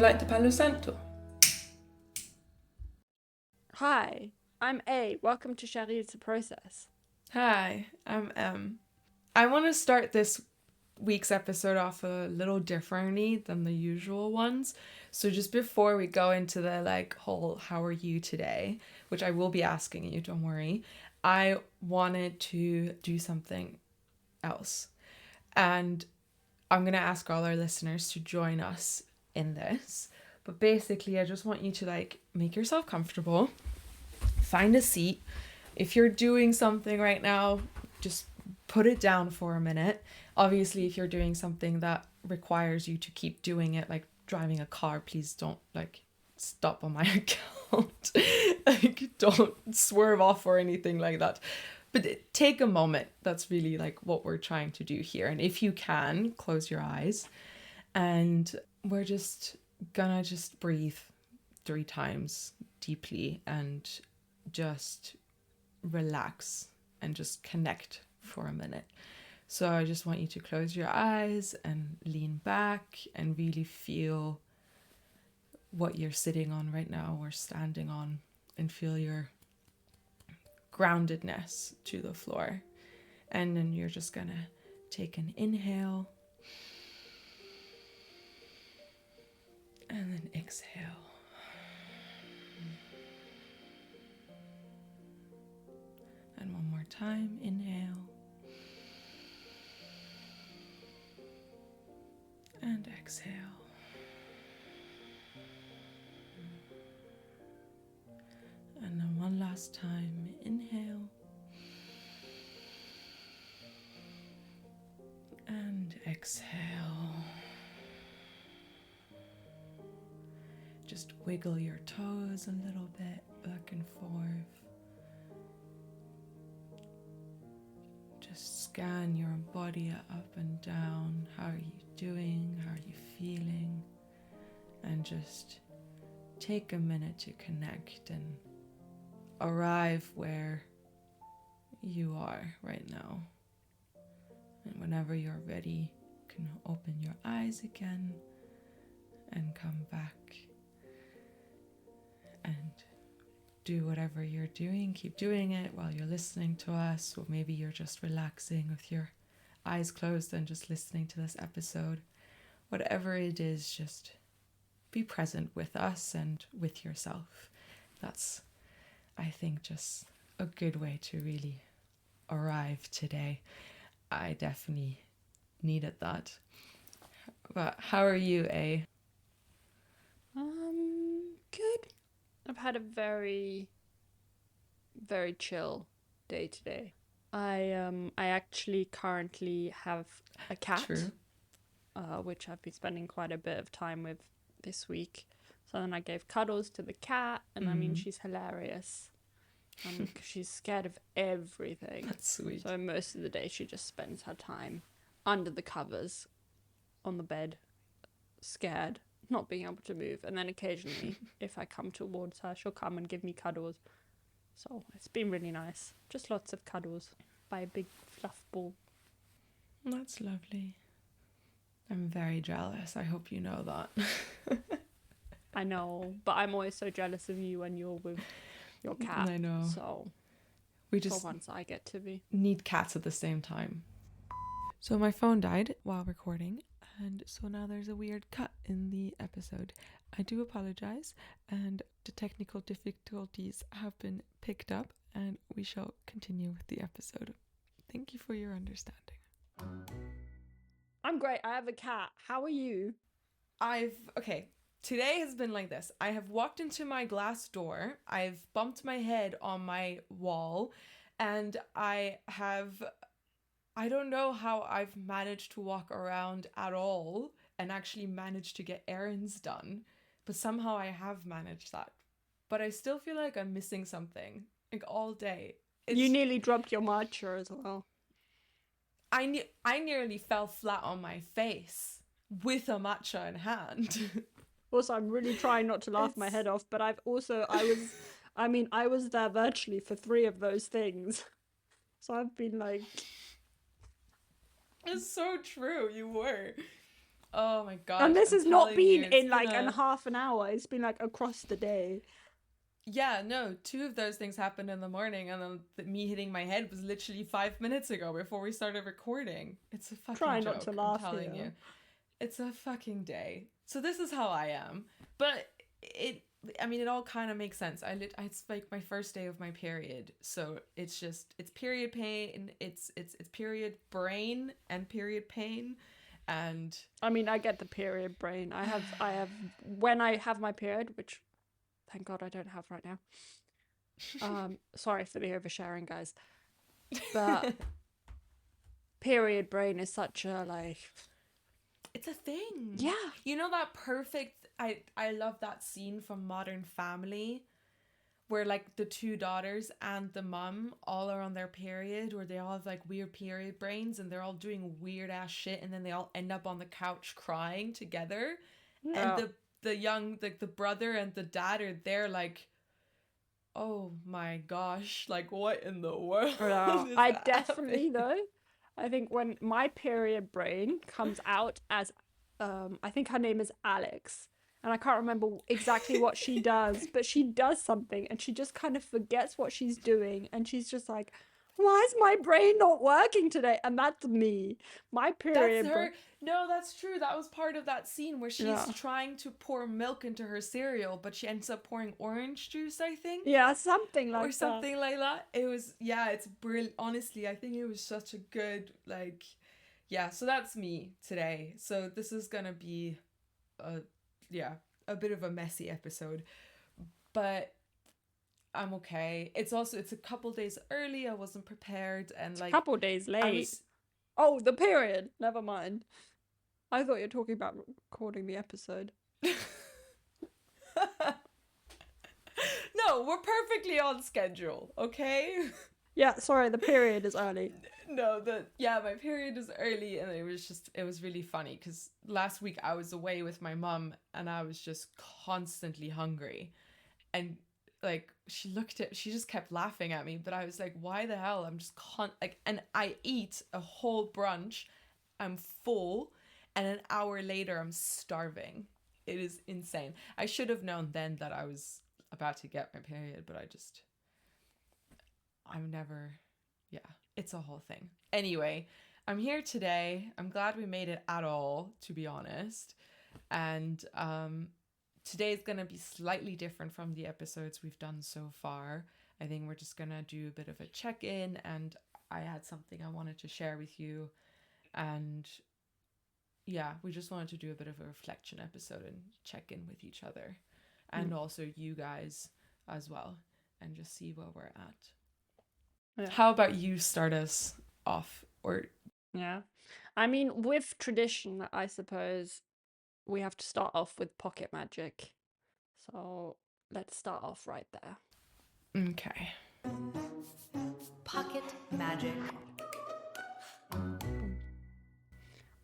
Avete Palo Santo. Hi, I'm A. Welcome to Shari's Process. Hi, I'm M. I want to start this week's episode off a little differently than the usual ones. So just before we go into the whole how are you today, which I will be asking you, don't worry, I wanted to do something else. And I'm going to ask all our listeners to join us in this. But basically, I just want you to make yourself comfortable, find a seat. If you're doing something right now, just put it down for a minute. Obviously, if you're doing something that requires you to keep doing it, like driving a car, please don't stop on my account. Don't swerve off or anything like that. But take a moment. That's really what we're trying to do here. And if you can, close your eyes. And we're just gonna breathe 3 times deeply and just relax and just connect for a minute. So I just want you to close your eyes and lean back and really feel what you're sitting on right now or standing on, and feel your groundedness to the floor. And then you're just gonna take an inhale and then exhale. And one more time, inhale and exhale. And then one last time, inhale and exhale. Just wiggle your toes a little bit back and forth. Just scan your body up and down. How are you doing? How are you feeling? And just take a minute to connect and arrive where you are right now. And whenever you're ready, you can open your eyes again and come back and do whatever you're doing. Keep doing it while you're listening to us, or maybe you're just relaxing with your eyes closed and just listening to this episode. Whatever it is, just be present with us and with yourself. That's, I think, just a good way to really arrive today. I definitely needed that. But how are you, A? Good. I've had a very, very chill day today. I actually currently have a cat. True. Which I've been spending quite a bit of time with this week. So then I gave cuddles to the cat, and I mean, she's hilarious. 'Cause she's scared of everything. That's sweet. So most of the day she just spends her time under the covers, on the bed, scared, not being able to move. And then occasionally, if I come towards her, she'll come and give me cuddles. So it's been really nice. Just lots of cuddles by a big fluff ball. That's lovely. I'm very jealous. I hope you know that. I know, but I'm always so jealous of you when you're with your cat. I know. So We just for once I get to be. need cats at the same time. So my phone died while recording, and so now there's a weird cut in the episode. I do apologize, and the technical difficulties have been picked up, and we shall continue with the episode. Thank you for your understanding. I'm great. I have a cat. How are you? Today has been like this. I have walked into my glass door, I've bumped my head on my wall, and I don't know how I've managed to walk around at all and actually managed to get errands done, but somehow I have managed that. But I still feel like I'm missing something, all day. You nearly dropped your matcha as well. I nearly fell flat on my face with a matcha in hand. Also, I'm really trying not to laugh my head off, but I was there virtually for 3 of those things. So I've been like... It's so true, you were. Oh my And gosh, this I'm has not telling been you, it's in been like an a half an hour. It's been like across the day. yeah, no, two of those things happened in the morning, and then me hitting my head was literally 5 minutes ago before we started recording. It's a Try fucking not to joke, I'm laugh telling here. you. It's a fucking day. So this is how I am. But it, I mean, it all kind of makes sense. It's like my first day of my period. So it's just, it's period pain, it's period brain and period pain. And I mean, I get the period brain. I have when I have my period, which thank God I don't have right now. Sorry for the oversharing, guys. But period brain is such a like, it's a thing. yeah, You know that perfect, I love that scene from Modern Family where like the two daughters and the mum all are on their period, where they all have like weird period brains and they're all doing weird ass shit, and then they all end up on the couch crying together. And yeah. the young, like the brother and the dad are there like, oh my gosh, like what in the world is I happening? definitely though. I think when my period brain comes out as, I think her name is Alex, and I can't remember exactly what she does, but she does something, and she just kind of forgets what she's doing, and she's just like, "Why is my brain not working today?" And that's me. My That's period brain. her. No, that's true. That was part of that scene where she's Yeah, trying to pour milk into her cereal, but she ends up pouring orange juice, I think, yeah, something or like that. something like that. It was, yeah, it's brilliant. Honestly, I think it was such a good, like, yeah. So that's me today. So this is gonna be a, yeah, a bit of a messy episode, but I'm okay. It's also, it's a couple days early. I wasn't prepared, and It's a like, couple days I late. was. Oh, the period. Never mind. I thought you were talking about recording the episode. No, we're perfectly on schedule, okay? Yeah, sorry, the period is early. No, my period is early, and it was really funny because last week I was away with my mum and I was just constantly hungry, and like she just kept laughing at me, but I was like, why the hell? I'm just like, and I eat a whole brunch, I'm full, and an hour later I'm starving. It is insane. I should have known then that I was about to get my period, but I'm never, yeah, it's a whole thing. Anyway, I'm here today. I'm glad we made it at all, to be honest. And today is going to be slightly different from the episodes we've done so far. I think we're just going to do a bit of a check in, and I had something I wanted to share with you. And yeah, we just wanted to do a bit of a reflection episode and check in with each other, and also you guys as well, and just see where we're at. Yeah. How about you start us off? Or Yeah. I mean, with tradition, I suppose we have to start off with pocket magic. So let's start off right there. okay. Pocket magic.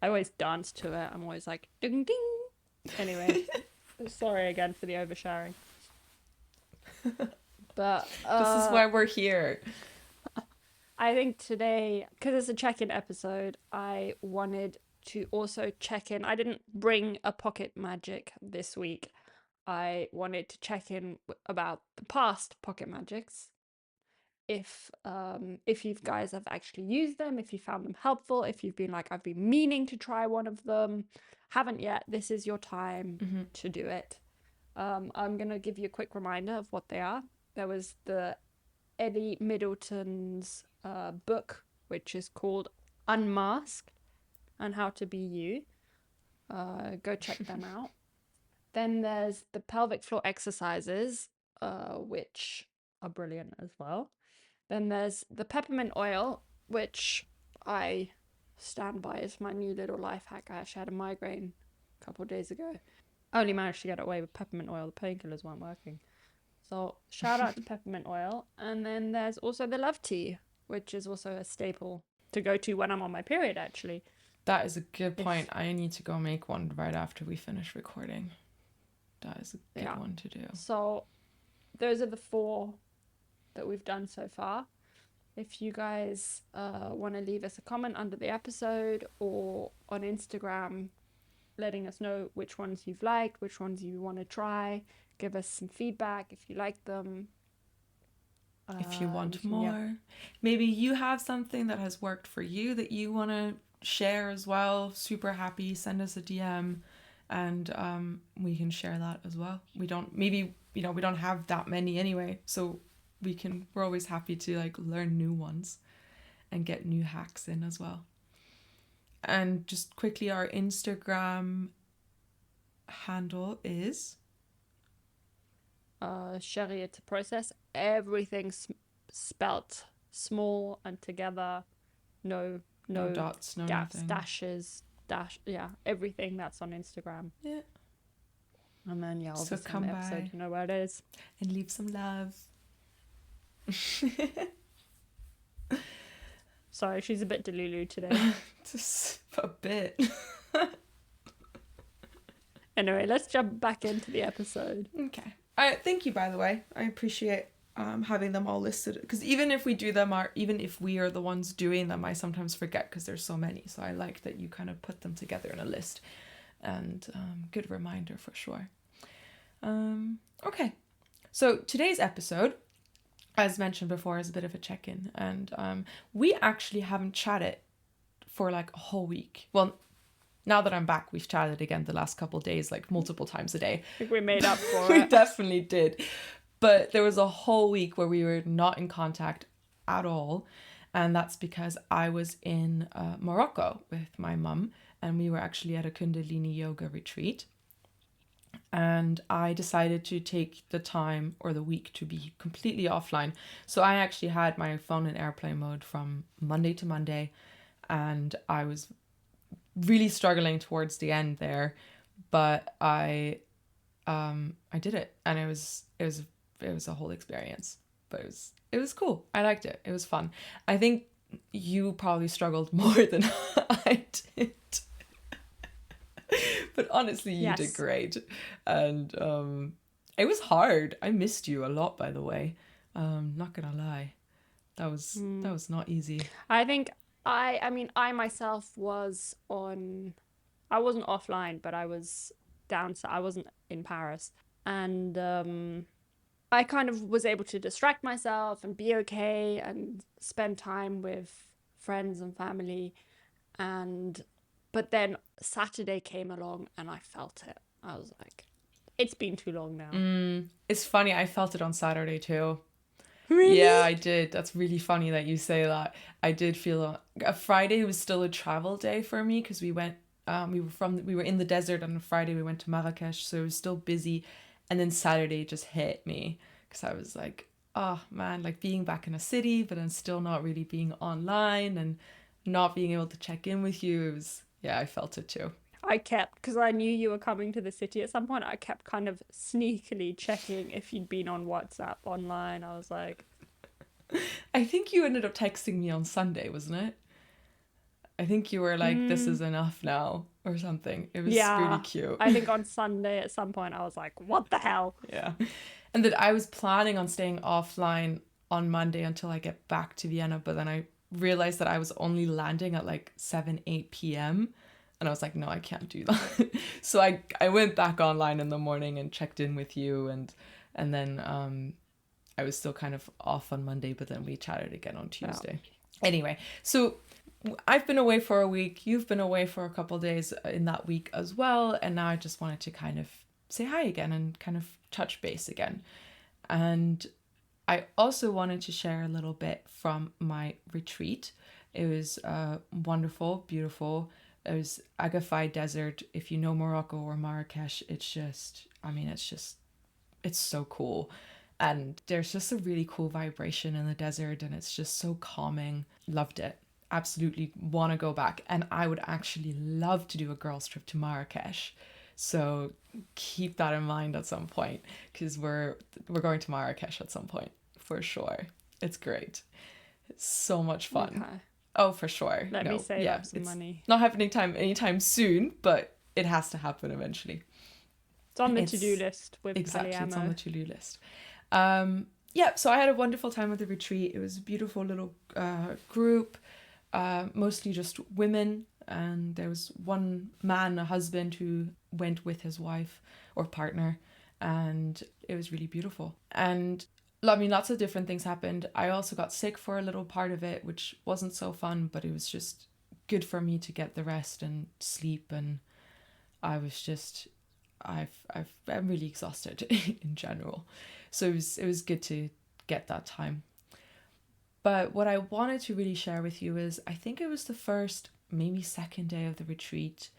I always dance to it. I'm always like, ding ding. Anyway, sorry again for the oversharing. But This is why we're here. I think today, because it's a check-in episode, I wanted to also check in. I didn't bring a pocket magic this week. I wanted to check in about the past pocket magics. If you guys have actually used them, if you found them helpful, if you've been like, I've been meaning to try one of them, haven't yet, this is your time to do it. I'm gonna give you a quick reminder of what they are. There was the Eddie Middleton's book, which is called Unmasked and How to Be You. Go check them out. Then there's the pelvic floor exercises, which are brilliant as well. Then there's the peppermint oil, which I stand by as my new little life hack. I actually had a migraine a couple of days ago. I only managed to get away with peppermint oil. The painkillers weren't working. So shout out to peppermint oil. And then there's also the love tea, which is also a staple to go to when I'm on my period, actually. That is a good point. I need to go make one right after we finish recording. That is a good one to do. So those are the 4 that we've done so far. If you guys want to leave us a comment under the episode or on Instagram, letting us know which ones you've liked, which ones you want to try. Give us some feedback if you like them. If you want can, more. Maybe you have something that has worked for you that you want to share as well. Super happy. Send us a DM and we can share that as well. We don't have that many anyway, so we're always happy to like learn new ones and get new hacks in as well. And just quickly, our Instagram handle is Sharia to process. Everything's spelt small and together. No dots, no gaps, nothing. dashes, everything that's on Instagram. Yeah. And then So obviously come in the episode, by you know where it is. and leave some love. Sorry, she's a bit delulu today. Just a bit. Anyway, let's jump back into the episode. Okay. Thank you, by the way. I appreciate having them all listed, because even if we are the ones doing them, I sometimes forget because there's so many. So I like that you kind of put them together in a list, and good reminder for sure. Okay. So today's episode, as mentioned before, is a bit of a check-in, and we actually haven't chatted for like a whole week. Well, now that I'm back, we've chatted again the last couple of days, like multiple times a day. I think we made up for We it. definitely did. But there was a whole week where we were not in contact at all. And that's because I was in Morocco with my mum, and we were actually at a Kundalini yoga retreat. And I decided to take the time or the week to be completely offline. So I actually had my phone in airplane mode from Monday to Monday, and I was really struggling towards the end there, but I did it, and it was a whole experience. But it was cool. I liked it. It was fun. I think you probably struggled more than I did. But honestly, you did great. And it was hard. I missed you a lot, by the way. Not gonna lie. That was not easy. I think I myself was I wasn't offline, but I was I wasn't in Paris. And I kind of was able to distract myself and be okay and spend time with friends and family. But then Saturday came along and I felt it. I was like, it's been too long now. It's funny, I felt it on Saturday too. Really? Yeah, I did. That's really funny that you say that. I did feel a Friday was still a travel day for me, because we went we were in the desert on a Friday. We went to Marrakesh, so it was still busy. And then Saturday just hit me, because I was like, oh man, like being back in a city, but then still not really being online and not being able to check in with you. It was, yeah, I felt it too. Because I knew you were coming to the city at some point, I kept kind of sneakily checking if you'd been on WhatsApp online. I was like... I think you ended up texting me on Sunday, wasn't it? I think you were like, this is enough now, or something. It was really cute. I think on Sunday at some point I was like, what the hell? Yeah. And that I was planning on staying offline on Monday until I get back to Vienna, but then I realized that I was only landing at like 8 p.m. And I was like, no, I can't do that. So I went back online in the morning and checked in with you, and then I was still kind of off on Monday, but then we chatted again on Tuesday. Yeah. Anyway, so I've been away for a week. You've been away for a couple of days in that week as well. And now I just wanted to kind of say hi again and kind of touch base again. And I also wanted to share a little bit from my retreat. It was wonderful, beautiful. It was Agafay Desert. If you know Morocco or Marrakesh, it's so cool. And there's just a really cool vibration in the desert, and it's just so calming. Loved it. Absolutely want to go back. And I would actually love to do a girls trip to Marrakesh. So keep that in mind at some point, because we're going to Marrakesh at some point for sure. It's great. It's so much fun. Okay. Oh, for sure. Let me save up some money. Not happening anytime soon, but it has to happen eventually. It's on the to-do list with exactly. Polyammo. It's on the to-do list. So I had a wonderful time at the retreat. It was a beautiful little group, mostly just women, and there was one man, a husband, who went with his wife or partner, and it was really beautiful. And I mean, lots of different things happened. I also got sick for a little part of it, which wasn't so fun, but it was just good for me to get the rest and sleep. And I was just, I'm really exhausted in general. So it was good to get that time. But what I wanted to really share with you is, I think it was the first, maybe second day of the retreat.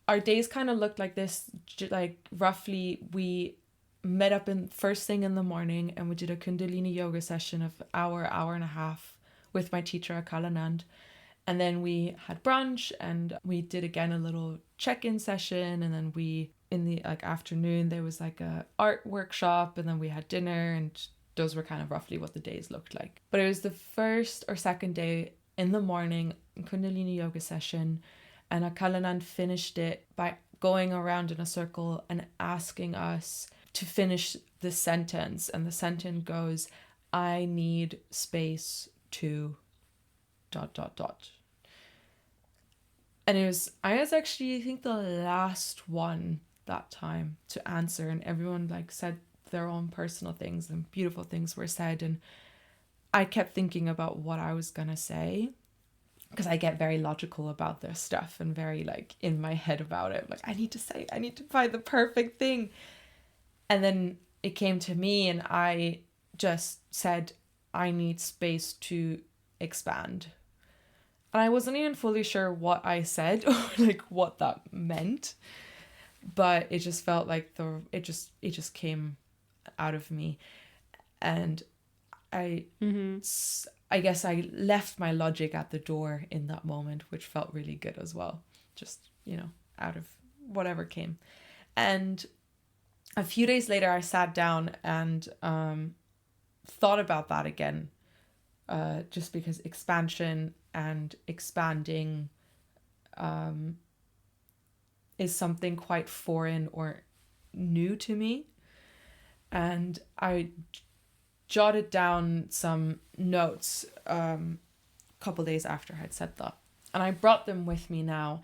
Our days kind of looked like this, like roughly we met up in first thing in the morning and we did a Kundalini yoga session of hour and a half with my teacher Akalanand. And then we had brunch and we did again a little check-in session, and then we in the like afternoon there was like a art workshop, and then we had dinner, and those were kind of roughly what the days looked like. But it was the first or second day in the morning Kundalini yoga session, and Akalanand finished it by going around in a circle and asking us to finish the sentence. And the sentence goes, I need space to ... And I was actually, I think, the last one that time to answer, and everyone like said their own personal things and beautiful things were said. And I kept thinking about what I was gonna say, because I get very logical about this stuff and very like in my head about it. Like, I need to find the perfect thing. And then it came to me and I just said, I need space to expand. And I wasn't even fully sure what I said or like what that meant, but it just felt like it just came out of me. And I guess I left my logic at the door in that moment, which felt really good as well. Just, out of whatever came. And a few days later, I sat down and thought about that again, just because expansion and expanding is something quite foreign or new to me. And I jotted down some notes a couple days after I'd said that. And I brought them with me now.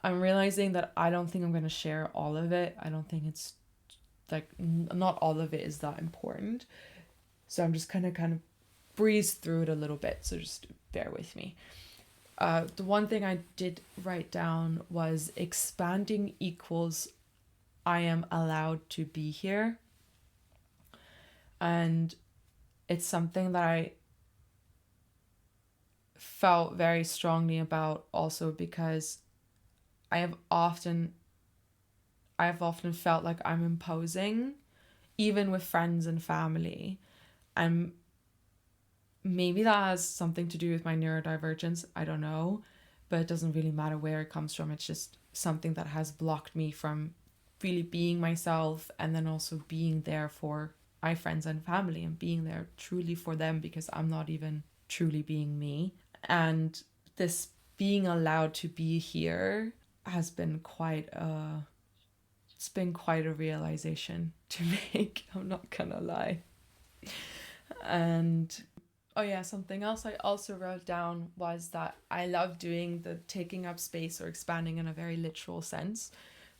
I'm realizing that I don't think I'm going to share all of it. I don't think it's like, not all of it is that important. So I'm just kind of breeze through it a little bit. So just bear with me. The one thing I did write down was expanding equals I am allowed to be here. And it's something that I felt very strongly about also because I have often felt like I'm imposing, even with friends and family. And maybe that has something to do with my neurodivergence. I don't know, but it doesn't really matter where it comes from. It's just something that has blocked me from really being myself, and then also being there for my friends and family and being there truly for them, because I'm not even truly being me. And this being allowed to be here has been quite a realization to make. I'm not gonna lie. And oh yeah, something else I also wrote down was that I love doing the taking up space or expanding in a very literal sense.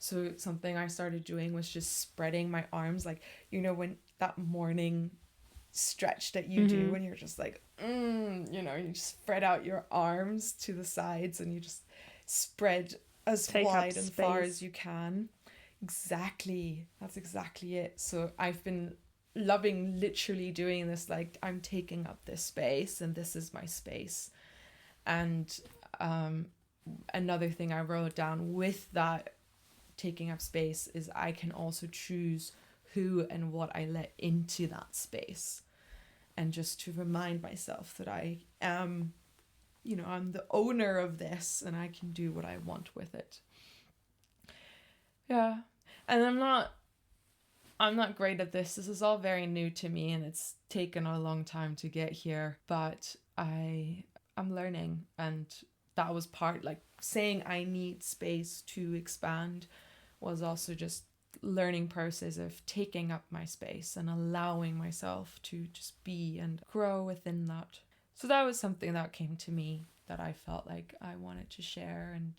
So something I started doing was just spreading my arms, like, when that morning stretch that you do when you're just like, you just spread out your arms to the sides and you just spread as wide and far as you can. Exactly. That's exactly it. So I've been loving literally doing this, like, I'm taking up this space and this is my space. And another thing I wrote down with that taking up space is I can also choose who and what I let into that space. And just to remind myself that I am, I'm the owner of this and I can do what I want with it. Yeah. And I'm not great at this. This is all very new to me and it's taken a long time to get here, but I'm learning. And that was part, like, saying I need space to expand was also just learning process of taking up my space and allowing myself to just be and grow within that. So that was something that came to me that I felt like I wanted to share, and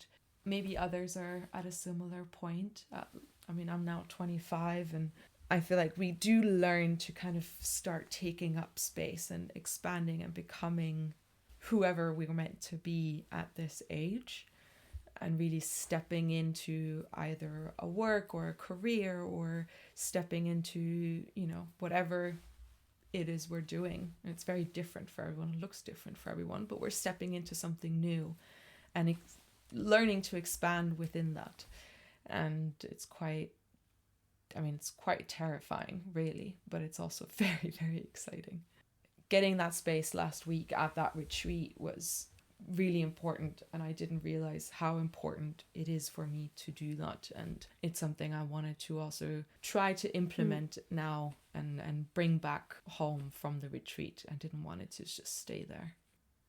maybe others are at a similar point. I mean, I'm now 25, and I feel like we do learn to kind of start taking up space and expanding and becoming whoever we were meant to be at this age, and really stepping into either a work or a career, or stepping into, whatever it is we're doing. And it's very different for everyone. It looks different for everyone, but we're stepping into something new and learning to expand within that. And it's quite terrifying, really, but it's also very, very exciting. Getting that space last week at that retreat was really important, and I didn't realize how important it is for me to do that, and it's something I wanted to also try to implement now and bring back home from the retreat. I didn't want it to just stay there.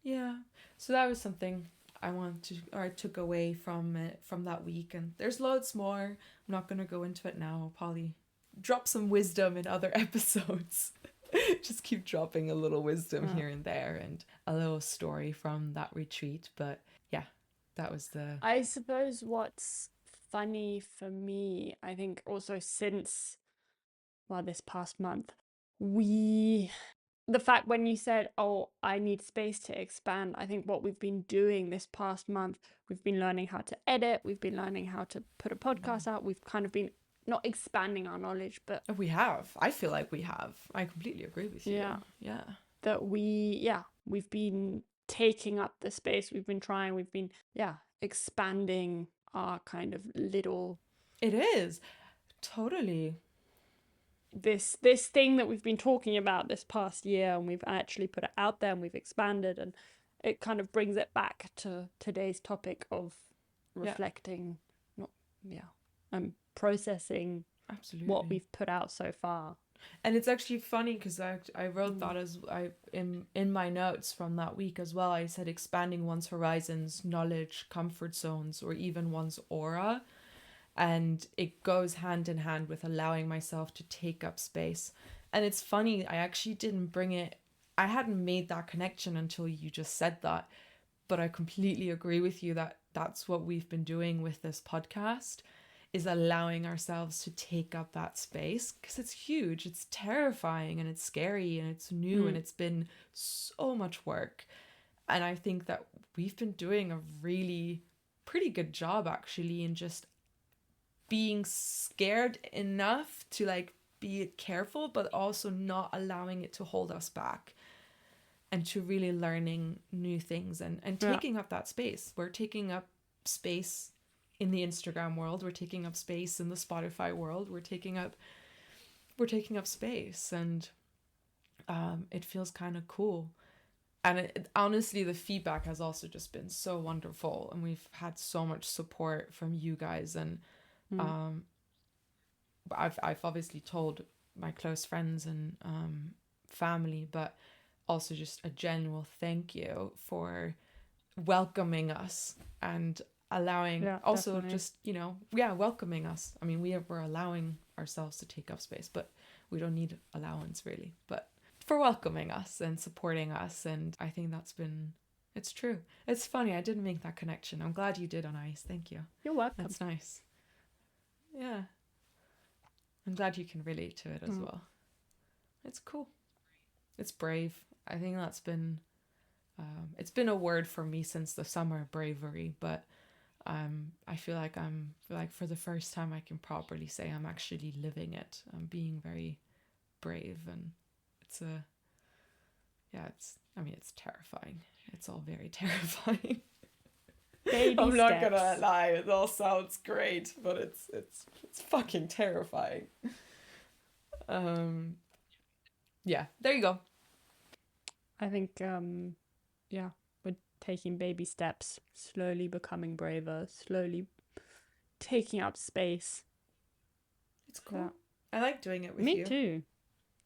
Yeah, so that was something I took away from that week, and there's loads more. I'm not going to go into it now. I'll probably drop some wisdom in other episodes. Just keep dropping a little wisdom here and there, and a little story from that retreat. But yeah, that was I suppose what's funny for me, I think also since, this past month, the fact when you said, oh, I need space to expand, I think what we've been doing this past month, we've been learning how to edit, we've been learning how to put a podcast out, we've kind of been not expanding our knowledge, but we have. I feel like we have. I completely agree with you. Yeah. That we've been taking up the space, we've been expanding our kind of little. It is. Totally. This thing that we've been talking about this past year, and we've actually put it out there, and we've expanded, and it kind of brings it back to today's topic of reflecting, processing what we've put out so far. And it's actually funny because I wrote that as in my notes from that week as well. I said expanding one's horizons, knowledge, comfort zones, or even one's aura. And it goes hand in hand with allowing myself to take up space. And it's funny, I actually didn't bring it, I hadn't made that connection until you just said that. But I completely agree with you that that's what we've been doing with this podcast, is allowing ourselves to take up that space, because it's huge, it's terrifying, and it's scary, and it's new, and it's been so much work. And I think that we've been doing a really pretty good job actually in just being scared enough to like be careful, but also not allowing it to hold us back, and to really learning new things and taking up that space. We're taking up space in the Instagram world, we're taking up space in the Spotify world, we're taking up space, and it feels kind of cool. And honestly, the feedback has also just been so wonderful, and we've had so much support from you guys. And I've obviously told my close friends and family, but also just a genuine thank you for welcoming us and allowing also definitely. Just welcoming us. I mean, we're allowing ourselves to take up space, but we don't need allowance really, but for welcoming us and supporting us. And I think it's true. It's funny, I didn't make that connection. I'm glad you did, Anais. Thank you. You're welcome. That's nice. Yeah, I'm glad you can relate to it as well. It's cool. It's brave. I think that's been it's been a word for me since the summer, bravery, but I feel like for the first time I can properly say I'm actually living it. I'm being very brave, and it's terrifying. It's all very terrifying. I'm not gonna lie, it all sounds great, but it's fucking terrifying. Yeah, there you go. I think we're taking baby steps, slowly becoming braver, slowly taking up space. It's cool. I like doing it with you. Me too.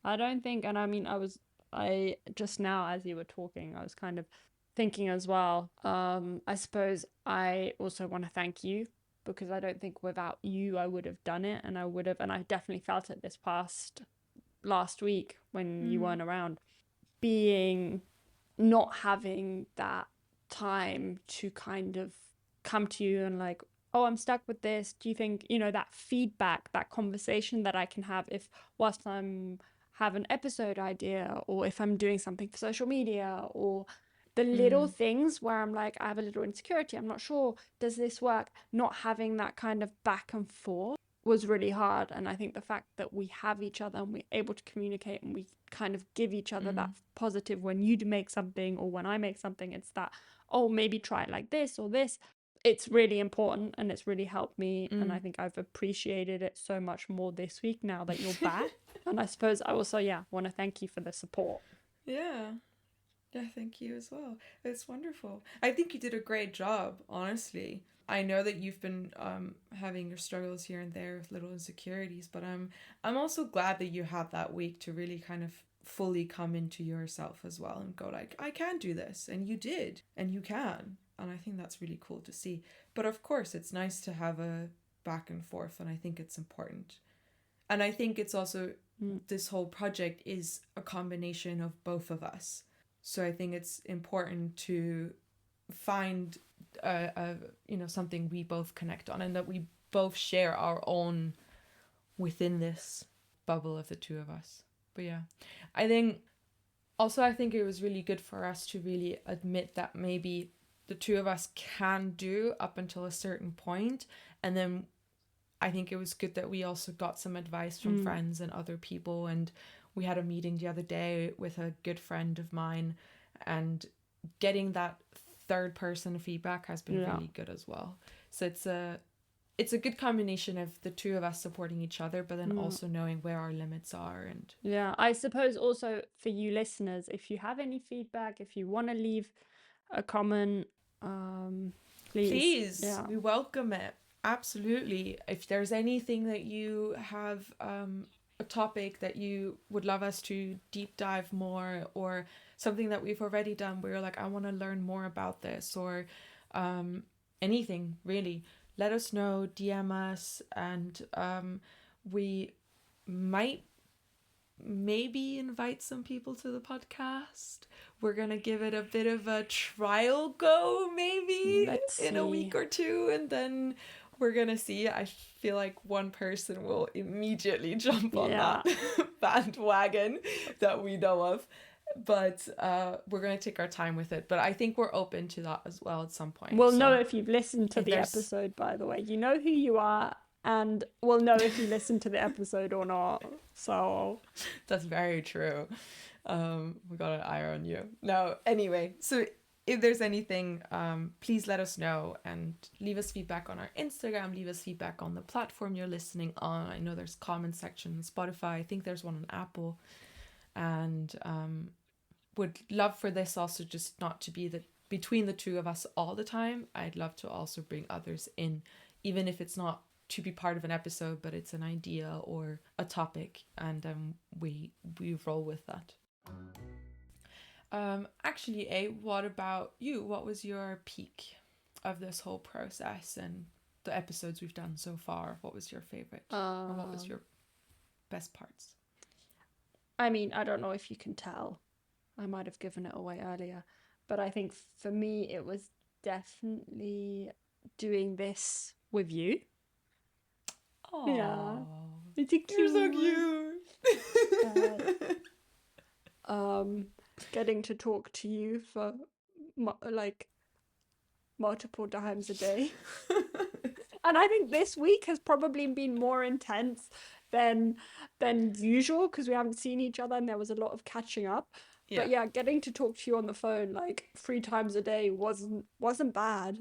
I don't think, and I mean, I just now as you were talking, I was kind of thinking as well. I suppose I also want to thank you, because I don't think without you I would have done it, and I definitely felt it this last week when you weren't around, being not having that time to kind of come to you and like, oh, I'm stuck with this. Do you think, that feedback, that conversation that I can have if whilst I'm have an episode idea, or if I'm doing something for social media, or the little Mm, things where I'm like, I have a little insecurity, I'm not sure, does this work? Not having that kind of back and forth was really hard. And I think the fact that we have each other and we're able to communicate and we kind of give each other that mm, positive when you make something or when I make something, it's that, oh, maybe try it like this or this. It's really important and it's really helped me. And I mm. think I've appreciated it so much more this week now that you're back. And I suppose I also, want to thank you for the support. Yeah. Yeah, thank you as well. It's wonderful. I think you did a great job, honestly. I know that you've been having your struggles here and there with little insecurities, but I'm also glad that you had that week to really kind of fully come into yourself as well and go like, I can do this, and you did, and you can, and I think that's really cool to see. But of course, it's nice to have a back and forth, and I think it's important. And I think it's also this whole project is a combination of both of us. So I think it's important to find something we both connect on and that we both share our own within this bubble of the two of us. But yeah, I think it was really good for us to really admit that maybe the two of us can do up until a certain point, and then I think it was good that we also got some advice from friends and other people. And we had a meeting the other day with a good friend of mine, and getting that third person feedback has been really good as well. So it's a good combination of the two of us supporting each other, but then also knowing where our limits are. And yeah, I suppose also for you listeners, if you have any feedback, if you want to leave a comment, please. please, Yeah. we welcome it. Absolutely. If there's anything that you have, a topic that you would love us to deep dive more, or something that we've already done where you're like, I want to learn more about this, or anything really, let us know, DM us, and we might maybe invite some people to the podcast. We're gonna give it a bit of a trial go, maybe Let's in a see. week or two, and then we're gonna see. I feel like one person will immediately jump on Yeah. that bandwagon that we know of. But we're gonna take our time with it. But I think we're open to that as well at some point. We'll So know if you've listened to if the there's episode, by the way. You know who you are, and we'll know if you listened to the episode or not. So that's very true. We got an eye on you. No, anyway, so if there's anything, please let us know and leave us feedback on our Instagram, leave us feedback on the platform you're listening on. I know there's comment section on Spotify. I think there's one on Apple. And would love for this also just not to be between the two of us all the time. I'd love to also bring others in, even if it's not to be part of an episode, but it's an idea or a topic, and we roll with that. Actually, what about you? What was your peak of this whole process and the episodes we've done so far? What was your favorite? Or what was your best parts? I mean, I don't know if you can tell. I might have given it away earlier, but I think for me it was definitely doing this with you. Yeah. Oh, It's a you're so cute. cute. Getting to talk to you for like multiple times a day. And I think this week has probably been more intense than usual because we haven't seen each other and there was a lot of catching up. Yeah. But yeah, getting to talk to you on the phone like 3 times a day wasn't bad.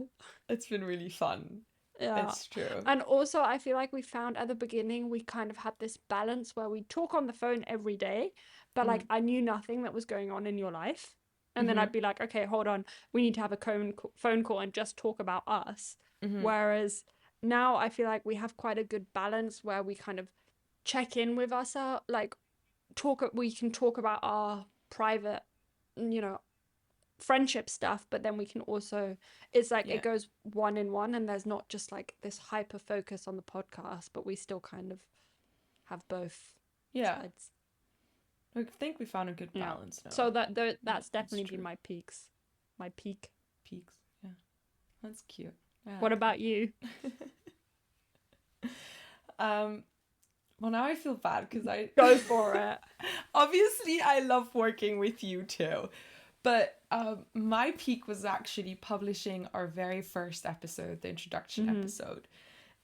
It's been really fun. Yeah. It's true. And also I feel like we found at the beginning we kind of had this balance where we talk on the phone every day, but like I knew nothing that was going on in your life. And then I'd be like, okay, hold on, we need to have a phone call and just talk about us. Whereas now I feel like we have quite a good balance where we kind of check in with ourselves, like we can talk about our private, friendship stuff, but then we can also, it's like it goes one in one, and there's not just like this hyper focus on the podcast, but we still kind of have both sides. I think we found a good Yeah. balance now. So that's That's definitely been true. my peaks. My peak. Peaks. Yeah. That's cute. I What like about you? that. Well, now I feel bad because I Go for it. obviously I love working with you too. But my peak was actually publishing our very first episode, the introduction episode,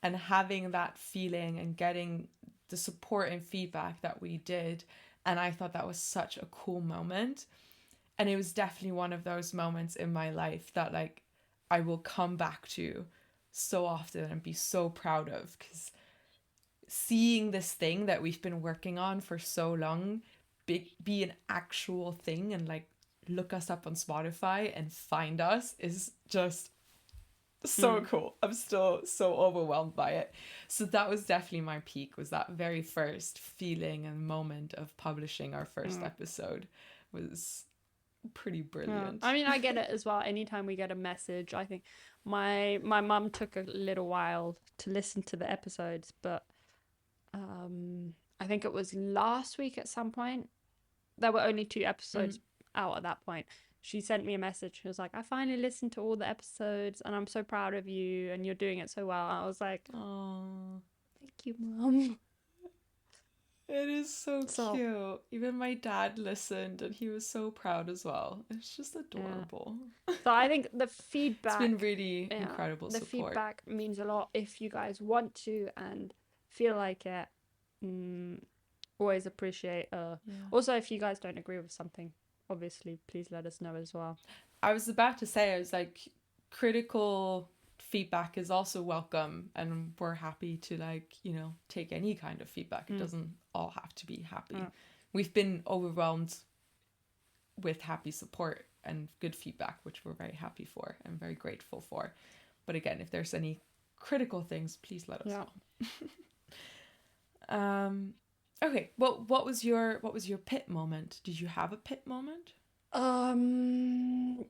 and having that feeling and getting the support and feedback that we did. And I thought that was such a cool moment. And it was definitely one of those moments in my life that like I will come back to so often and be so proud of, because seeing this thing that we've been working on for so long be an actual thing, and like look us up on Spotify and find us, is just so cool. I'm still so overwhelmed by it. So that was definitely my peak, was that very first feeling and moment of publishing our first episode. Was pretty brilliant. I mean, I get it as well. Anytime we get a message, I think my mum took a little while to listen to the episodes, but I think it was last week at some point. There were only 2 episodes out at that point. She sent me a message. She was like, I finally listened to all the episodes and I'm so proud of you and you're doing it so well. I was like, Oh, thank you, Mum. it is so So, cute. Even my dad listened and he was so proud as well. It's just adorable. so I think the It's feedback, been really incredible the support. feedback means a lot if you guys want to and feel like it. Always appreciate. Also, if you guys don't agree with something, obviously, please let us know as well. I was about to say, I was like, critical feedback is also welcome, and we're happy to like, you know, take any kind of feedback. It doesn't all have to be happy. We've been overwhelmed with happy support and good feedback, which we're very happy for and very grateful for. But again, if there's any critical things, please let us know. Okay, well, what was your pit moment? Did you have a pit moment?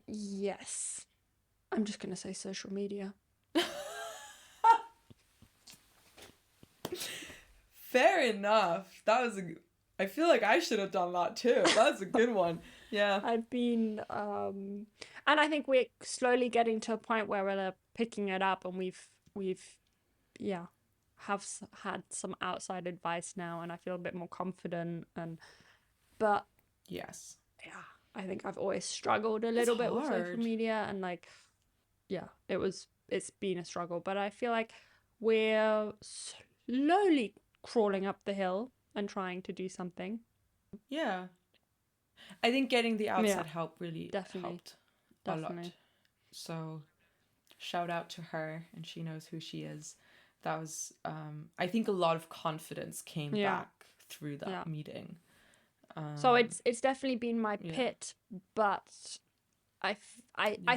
Yes. I'm just gonna say social media. Fair enough. I feel like I should have done that too. That's a good one. Yeah. I've been and I think we're slowly getting to a point where we're picking it up, and we've had some outside advice now, and I feel a bit more confident. But Yes. yeah, I think I've always struggled a little bit with social media, and like, yeah, it's been a struggle, but I feel like we're slowly crawling up the hill and trying to do something. Yeah. I think getting the outside help really helped a lot. So shout out to her, and she knows who she is. That was I think a lot of confidence came back through that meeting. So it's definitely been my pit, but I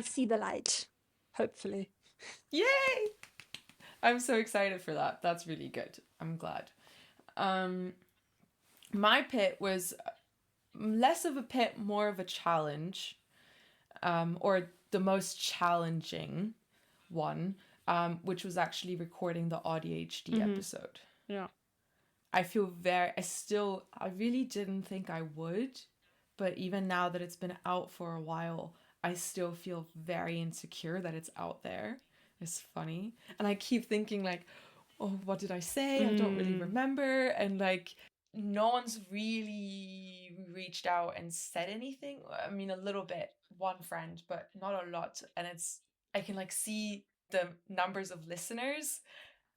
see the light, hopefully. Yay! I'm so excited for that. That's really good. I'm glad. My pit was less of a pit, more of a challenge, or the most challenging one, which was actually recording the ADHD episode. Yeah. I really didn't think I would, but even now that it's been out for a while, I still feel very insecure that it's out there. It's funny. And I keep thinking like, oh, what did I say? I don't really remember. And like, no one's really reached out and said anything. I mean, a little bit, one friend, but not a lot. And I can like see the numbers of listeners.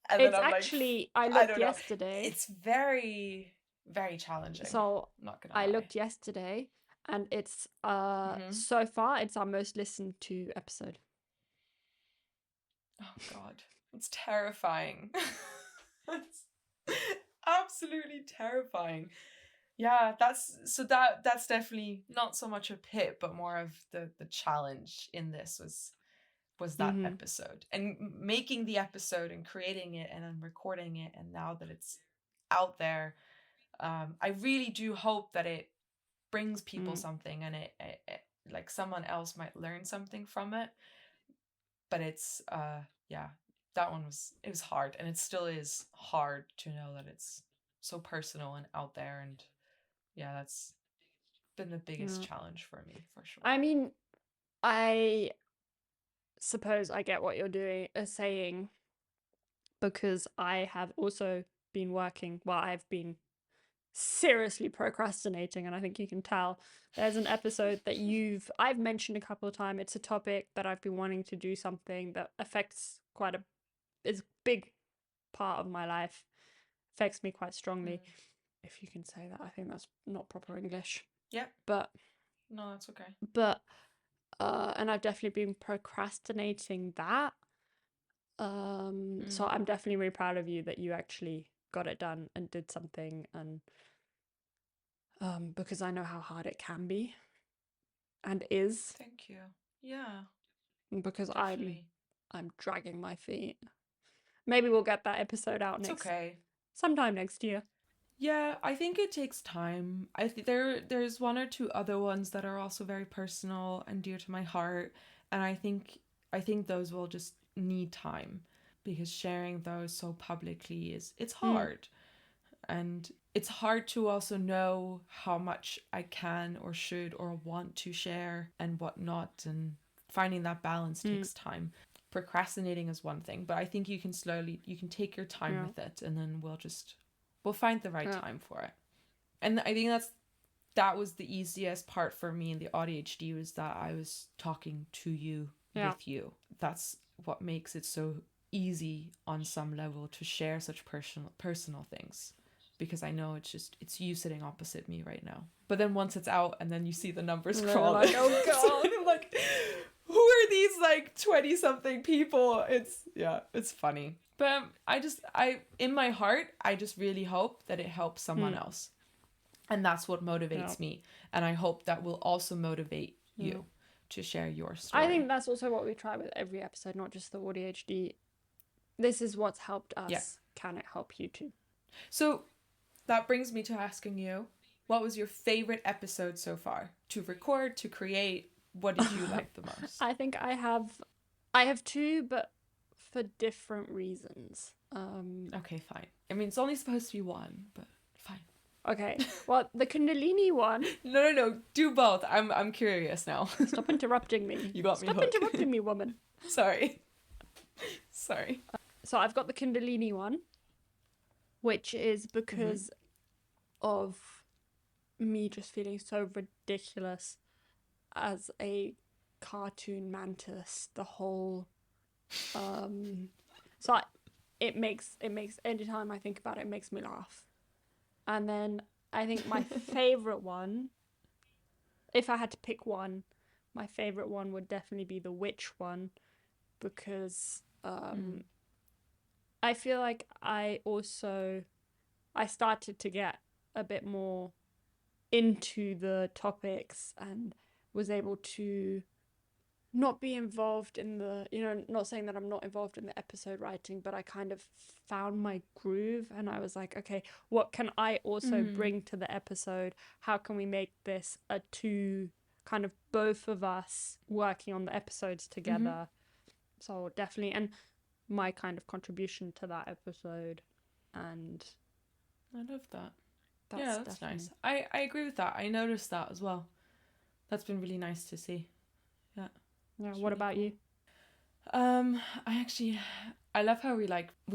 And it's then I'm actually, like, I looked yesterday. It's very, very challenging. So not gonna I lie. looked yesterday, and it's so far it's our most listened to episode. Oh God, it's terrifying. It's absolutely terrifying. Yeah, that's definitely not so much a pit, but more of the challenge in this was that episode, and making the episode and creating it and then recording it, and now that it's out there, I really do hope that it brings people something, and it like someone else might learn something from it. But it's that one was hard, and it still is hard to know that it's so personal and out there, and yeah, been the biggest Yeah. challenge for me, for sure. I mean, I suppose I get what you're saying, because I have also been working. Well, I've been seriously procrastinating, and I think you can tell. There's an episode that I've mentioned a couple of times. It's a topic that I've been wanting to do, something that affects is a big part of my life, affects me quite strongly. If you can say that, I think that's not proper English. Yeah. But No, that's okay. And I've definitely been procrastinating that. So I'm definitely really proud of you that you actually got it done and did something, and because I know how hard it can be and is. Thank you. Yeah. Because Definitely. I'm dragging my feet. Maybe we'll get that episode out It's okay. sometime next year. Yeah, I think it takes time. I think there's one or two other ones that are also very personal and dear to my heart, and I think those will just need time, because sharing those so publicly it's hard. And it's hard to also know how much I can or should or want to share and what not, and finding that balance takes time. Procrastinating is one thing, but I think you can take your time with it, and then we'll find the right time for it. And I think that was the easiest part for me in the ADHD, was that I was talking to you with you. That's what makes it so easy on some level to share such personal things, because I know it's you sitting opposite me right now. But then once it's out and then you see the numbers crawl, like, oh god. I'm like, who are these like 20 something people? It's funny. But I in my heart, I just really hope that it helps someone else. And that's what motivates me. And I hope that will also motivate you to share your story. I think that's also what we try with every episode, not just the ADHD. This is what's helped us. Yeah. Can it help you too? So that brings me to asking you, what was your favorite episode so far? To record, to create? What did you like the most? I think I have two, but for different reasons. Okay, fine. I mean, it's only supposed to be one, but fine. Okay. Well, the Kundalini one. No. Do both. I'm curious now. Stop interrupting me. You got me hooked. Stop interrupting me, woman. Sorry. So I've got the Kundalini one, which is because of me just feeling so ridiculous as a cartoon mantis. The whole it makes anytime I think about it, it makes me laugh. And then I think my favorite one, if I had to pick one, my favorite one would definitely be the witch one, because I feel like I started to get a bit more into the topics and was able to not be involved in the, not saying that I'm not involved in the episode writing, but I kind of found my groove, and I was like, okay, what can I also bring to the episode? How can we make this a two, kind of both of us working on the episodes together? So definitely, and my kind of contribution to that episode, and I love that. That's nice. I agree with that. I noticed that as well. That's been really nice to see. Yeah. What about you? I love how we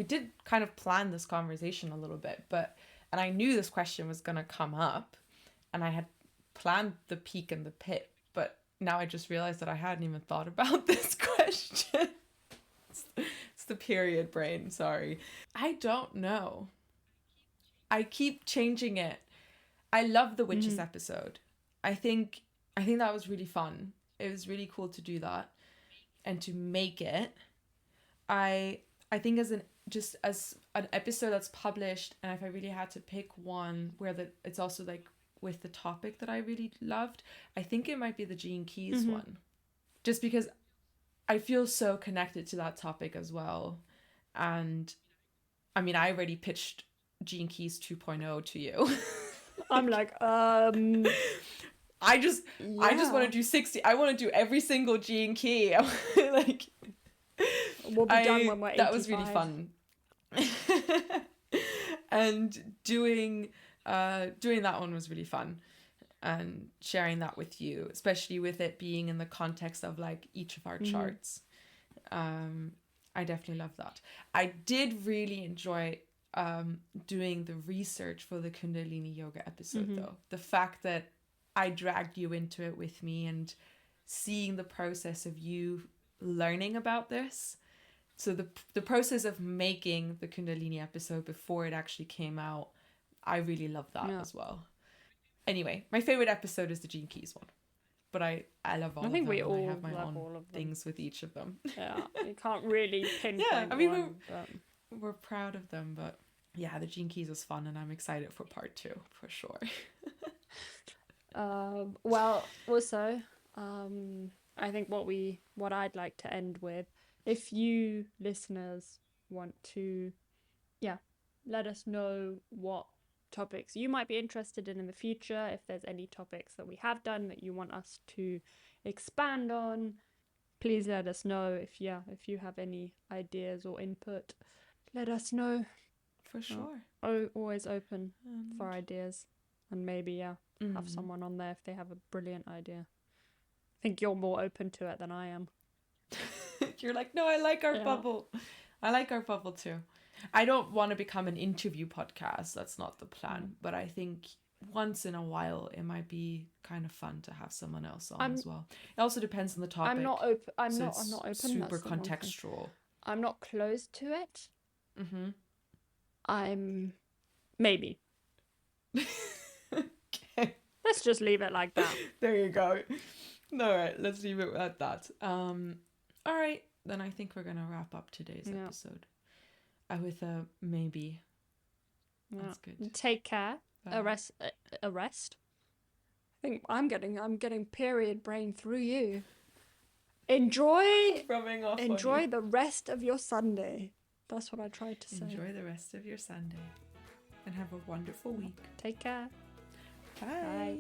did kind of plan this conversation a little bit, and I knew this question was gonna come up, and I had planned the peak and the pit, but now I just realized that I hadn't even thought about this question. It's the period brain, sorry. I don't know. I keep changing it. I love the witches episode. I think that was really fun. It was really cool to do that and to make it. I think as an episode that's published, and if I really had to pick one where it's also like with the topic that I really loved, I think it might be the Gene Keys one. Just because I feel so connected to that topic as well. And I mean, I already pitched Gene Keys 2.0 to you. I'm like, I just want to do 60. I want to do every single Gene Key. Like, we'll be done when we're 85. That was really fun. And doing that one was really fun. and sharing that with you, especially with it being in the context of like each of our charts. I definitely love that. I did really enjoy doing the research for the Kundalini yoga episode though. The fact that I dragged you into it with me and seeing the process of you learning about this. So the process of making the Kundalini episode before it actually came out, I really love that as well. Anyway, my favorite episode is the Gene Keys one. But I love all of them. I think we all I have my love own all of them. things with each of them. Yeah, you can't really pinpoint Yeah, I mean, one. But... we're proud of them, but yeah, the Gene Keys was fun and I'm excited for part 2, for sure. Well, also, I think what I'd like to end with, if you listeners want to, let us know what topics you might be interested in the future, if there's any topics that we have done that you want us to expand on, please let us know. If you have any ideas or input, let us know. For sure. Always open for ideas, and maybe have someone on there if they have a brilliant idea. I think you're more open to it than I am. You're like, no, I like our bubble. I like our bubble too. I don't want to become an interview podcast. That's not the plan. But I think once in a while, it might be kind of fun to have someone else on as well. It also depends on the topic. I'm not open. I'm so not open. Super contextual. I'm not closed to it. Mm-hmm. I'm maybe. Okay. Let's just leave it like that. There you go. All right, let's leave it at that. All right, then I think we're gonna wrap up today's episode with a maybe. That's good. Take care. Arrest. I think I'm getting period brain through you. Enjoy the rest of your Sunday. That's what I tried to say. Enjoy the rest of your Sunday and have a wonderful week. Take care. Bye. Bye.